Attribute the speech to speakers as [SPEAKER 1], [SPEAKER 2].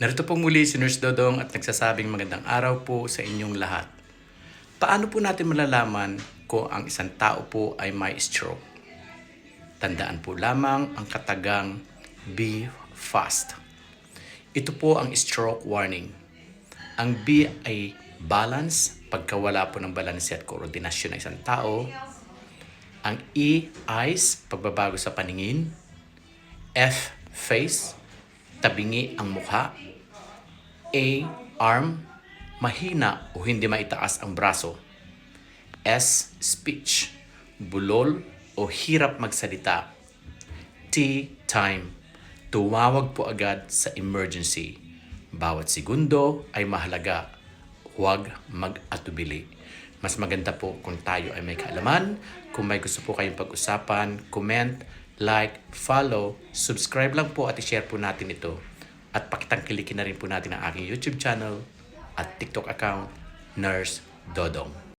[SPEAKER 1] Narito po muli si Nurse Dodong at nagsasabing magandang araw po sa inyong lahat. Paano po natin malalaman kung ang isang tao po ay may stroke? Tandaan po lamang ang katagang be fast. Ito po ang stroke warning. Ang B ay balance, pagkawala po ng balanse at koordinasyon ng isang tao. Ang E, eyes, pagbabago sa paningin. F, face, tabingi ang mukha. A, arm, mahina o hindi maitaas ang braso. S, speech, bulol o hirap magsalita. T, time, tumawag po agad sa emergency. Bawat segundo ay mahalaga, huwag mag-atubili. Mas maganda po kung tayo ay may kaalaman. Kung may gusto po kayong pag-usapan, comment, like, follow, subscribe lang po at i-share po natin ito. At pakitangkilikin na rin po natin ang aking YouTube channel at TikTok account, Nurse Dodong.